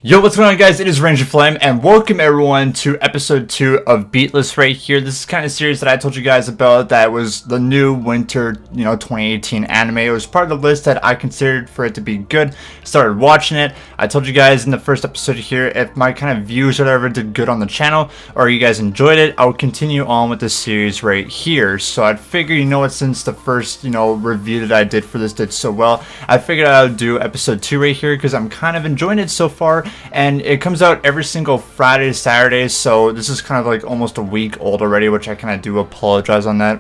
Yo, what's going on, guys? It is Ranger Flame, and welcome everyone to episode 2 of Beatless right here. This is kind of series that I told you guys about that was the new winter, 2018 anime. It was part of the list that I considered for it to be good. Started watching it. I told you guys in the first episode here, if my kind of views or whatever did good on the channel, or you guys enjoyed it, I would continue on with this series right here. So I'd figure, since the first, review that I did for this did so well, I figured I would do episode 2 right here because I'm kind of enjoying it so far. And it comes out every single Friday to Saturday, so this is kind of like almost a week old already, which I kind of do apologize on that.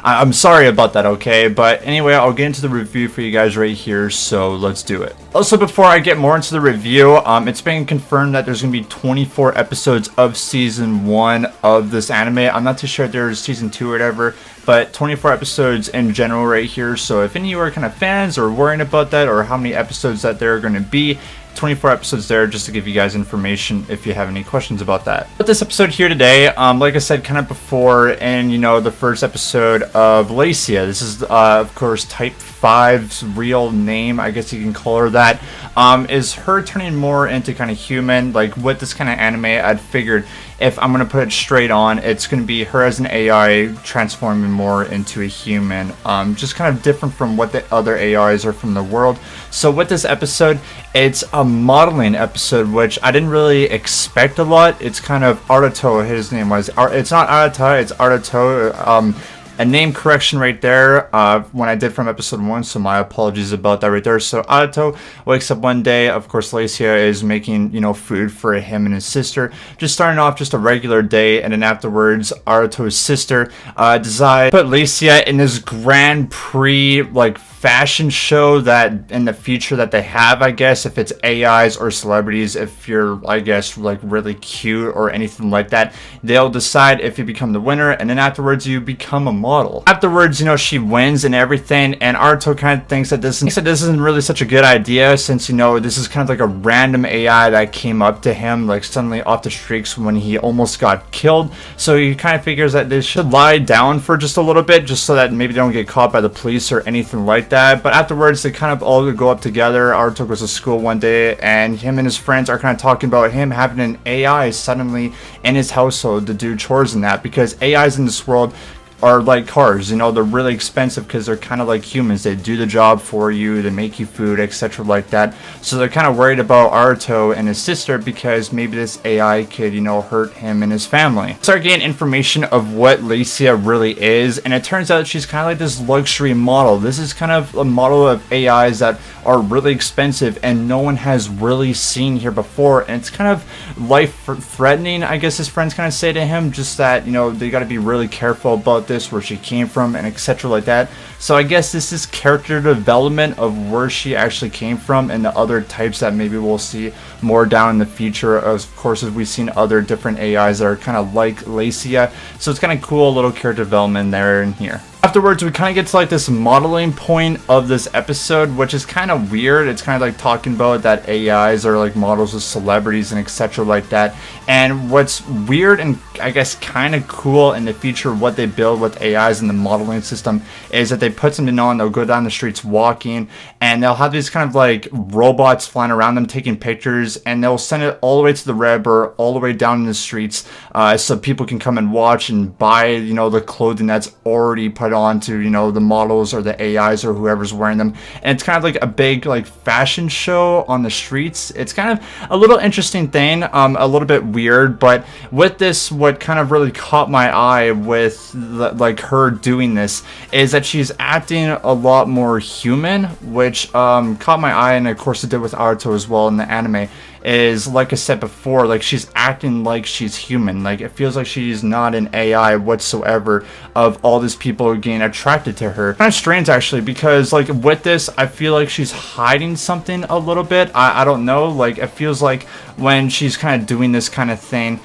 I'm sorry about that, okay? But anyway, I'll get into the review for you guys right here, so let's do it. Also, before I get more into the review, it's been confirmed that there's going to be 24 episodes of Season 1 of this anime. I'm not too sure if there's Season 2 or whatever, but 24 episodes in general right here. So if any of you are kind of fans or worrying about that or how many episodes that there are going to be, 24 episodes there just to give you guys information if you have any questions about that. But this episode here today, like I said kind of before in, the first episode of Lacia, this is, of course, Type 5's real name, I guess you can call her that, is her turning more into kind of human. Like with this kind of anime, I'd figured if I'm going to put it straight on, it's going to be her as an AI transforming more into a human. Just kind of different from what the other AIs are from the world. So with this episode, it's a modeling episode, which I didn't really expect a lot. It's kind of Aruto, his name was. It's not Arata, it's Aruto. A name correction right there when I did from episode 1, so my apologies about that right there. So Aruto wakes up one day, of course Lacia is making, food for him and his sister. Just starting off just a regular day, and then afterwards Aruto's sister decides to put Lacia in this Grand Prix, fashion show that in the future that they have, I guess, if it's AIs or celebrities, if you're, I guess, really cute or anything like that, they'll decide if you become the winner, and then afterwards you become a model. Afterwards, she wins and everything, and Aruto kind of thinks that this isn't really such a good idea, since, this is kind of like a random AI that came up to him, suddenly off the streaks when he almost got killed. So he kind of figures that they should lie down for just a little bit, just so that maybe they don't get caught by the police or anything like that. But afterwards, they kind of all go up together. Aruto goes to school one day, and him and his friends are kind of talking about him having an AI suddenly in his household to do chores and that, because AIs in this world are like cars, they're really expensive because they're kind of like humans. They do the job for you, they make you food, etc. like that. So they're kind of worried about Aruto and his sister because maybe this AI could, hurt him and his family. Start getting information of what Lacia really is, and it turns out she's kind of like this luxury model. This is kind of a model of AIs that are really expensive and no one has really seen here before, and it's kind of life-threatening, I guess his friends kind of say to him, just that, they got to be really careful about this, where she came from, and etc. like that. So I guess this is character development of where she actually came from and the other types that maybe we'll see more down in the future, of course, as we've seen other different AIs that are kind of like Lacia. So it's kind of cool, little character development there and here. Afterwards, we kind of get to this modeling point of this episode, which is kind of weird. It's kind of talking about that AIs are models of celebrities and etc. like that. And what's weird and I guess kind of cool in the future, what they build with AIs in the modeling system, is that they put something on, they'll go down the streets walking, and they'll have these kind of robots flying around them taking pictures, and they'll send it all the way to the web or all the way down in the streets, so people can come and watch and buy, the clothing that's already put onto, the models or the AIs or whoever's wearing them. And it's kind of like a big fashion show on the streets. It's kind of a little interesting thing, a little bit weird, but with this, what kind of really caught my eye with her doing this is that she's acting a lot more human, which caught my eye, and of course it did with Aruto as well in the anime. Is, like I said before, she's acting like she's human. It feels like she's not an AI whatsoever, of all these people getting attracted to her. Kind of strange, actually, because with this, I feel like she's hiding something a little bit. I don't know, it feels like when she's kind of doing this kind of thing,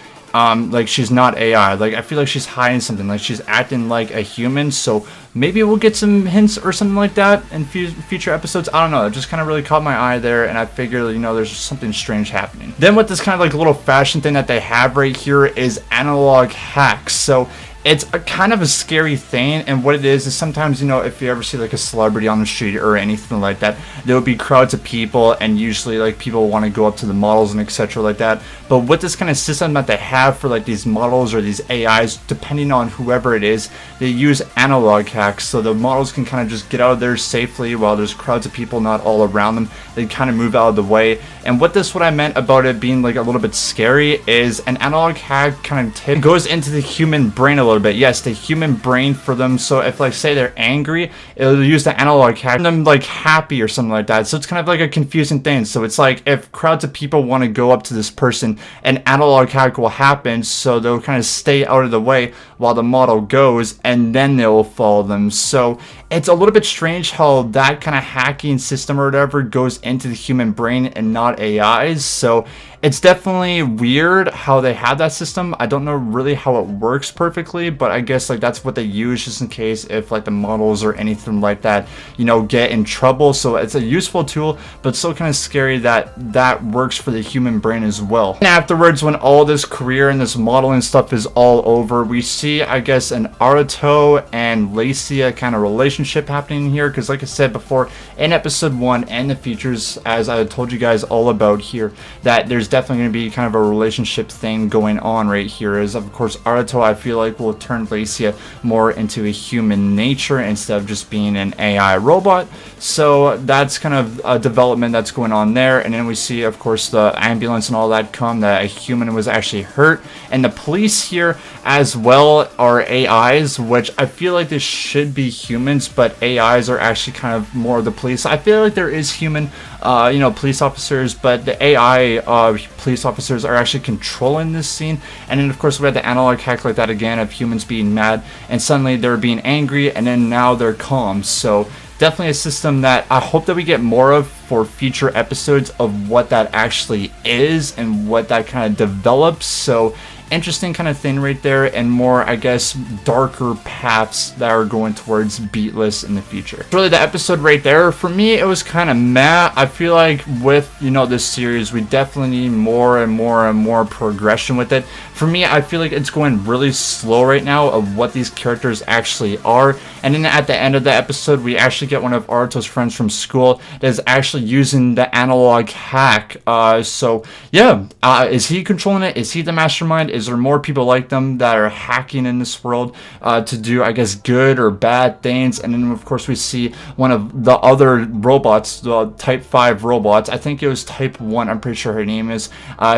she's not AI. I feel like she's hiding something, she's acting like a human. So maybe we'll get some hints or something like that in future episodes. I don't know. It just kind of really caught my eye there, and I figured, there's something strange happening. Then with this kind of little fashion thing that they have right here is analog hacks. So it's a kind of a scary thing. And what it is sometimes, you know, if you ever see like a celebrity on the street or anything like that, there will be crowds of people, and usually like people want to go up to the models and etc like that. But with this kind of system that they have for like these models or these AIs, depending on whoever it is, they use analog hacks, so the models can kind of just get out of there safely while there's crowds of people not all around them. They kind of move out of the way. And what I meant about it being like a little bit scary is an analog hack kind of tip goes into the human brain a little bit. Yes, the human brain for them. So if like say they're angry, it'll use the analog hack and them like happy or something like that. So it's kind of like a confusing thing. So it's like if crowds of people want to go up to this person, an analog hack will happen, so they'll kind of stay out of the way while the model goes, and then they'll follow them. So it's a little bit strange how that kind of hacking system or whatever goes into the human brain and not AIs. So it's definitely weird how they have that system. I don't know really how it works perfectly, but I guess like that's what they use just in case if like the models or anything like that, you know, get in trouble. So it's a useful tool, but still kind of scary that that works for the human brain as well. And afterwards, when all this career and this modeling stuff is all over, we see, I guess, an Aruto and Lacia kind of relationship happening here, because like I said before in episode 1 and the features, as I told you guys all about here, that there's definitely going to be kind of a relationship thing going on right here. Is of course Aruto, I feel like, will turn Lacia more into a human nature instead of just being an AI robot. So that's kind of a development that's going on there. And then we see, of course, the ambulance and all that come, that a human was actually hurt, and the police here as well are AIs, which I feel like this should be humans, but AIs are actually kind of more of the police. I feel like there is human you know, police officers, but the AI police officers are actually controlling this scene. And then of course we had the analog hack like that again of humans being mad and suddenly they're being angry, and then now they're calm. So definitely a system that I hope that we get more of for future episodes of what that actually is and what that kind of develops. So interesting kind of thing right there, and more, I guess, darker paths that are going towards Beatless in the future. Really, the episode right there, for me, it was kind of meh. I feel like with, you know, this series, we definitely need more and more and more progression with it. For me, I feel like it's going really slow right now of what these characters actually are. And then at the end of the episode, we actually get one of Aruto's friends from school that is actually using the analog hack. So yeah, is he controlling it? Is he the mastermind? Is there more people like them that are hacking in this world to do, I guess, good or bad things? And then of course we see one of the other robots, the type 5 robots. I think it was type 1, I'm pretty sure her name is.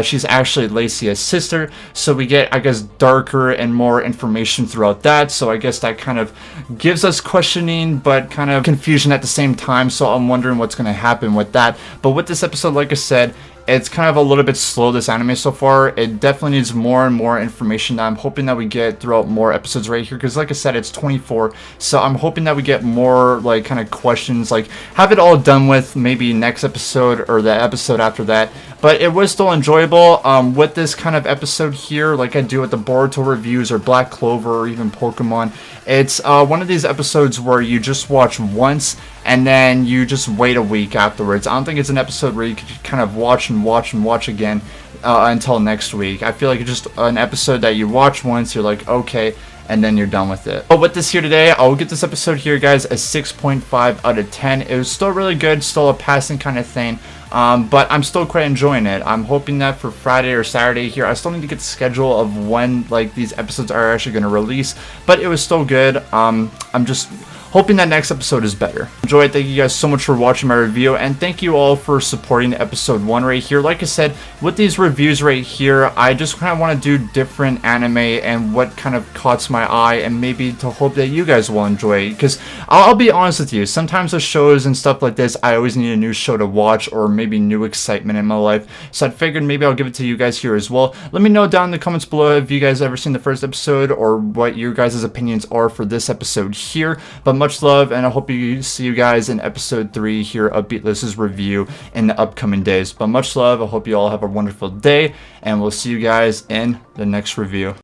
She's actually Lacia's sister. So we get, I guess, darker and more information throughout that. So I guess that kind of gives us questioning but kind of confusion at the same time. So I'm wondering what's going to happen with that. But with this episode, like I said, it's kind of a little bit slow, this anime so far. It definitely needs more and more information that I'm hoping that we get throughout more episodes right here, because like I said, it's 24, so I'm hoping that we get more like kind of questions, like have it all done with maybe next episode or the episode after that. But it was still enjoyable with this kind of episode here, like I do with the Boruto reviews or Black Clover or even Pokemon. It's one of these episodes where you just watch once and then you just wait a week afterwards. I don't think it's an episode where you could kind of watch and watch and watch again until next week. I feel like it's just an episode that you watch once, you're like, okay, and then you're done with it. But with this here today, I'll get this episode here, guys, a 6.5 out of 10. It was still really good, still a passing kind of thing. But I'm still quite enjoying it. I'm hoping that for Friday or Saturday here, I still need to get the schedule of when like these episodes are actually going to release, but it was still good. I'm just hoping that next episode is better. Enjoy it. Thank you guys so much for watching my review, and thank you all for supporting episode 1 right here. Like I said, with these reviews right here, I just kind of want to do different anime and what kind of caught my eye, and maybe to hope that you guys will enjoy it. Because I'll be honest with you, sometimes with shows and stuff like this, I always need a new show to watch or maybe new excitement in my life. So I figured maybe I'll give it to you guys here as well. Let me know down in the comments below if you guys ever seen the first episode or what your guys' opinions are for this episode here. But much love, and I hope you see you guys in episode 3 here of Beatless's review in the upcoming days. But much love. I hope you all have a wonderful day, and we'll see you guys in the next review.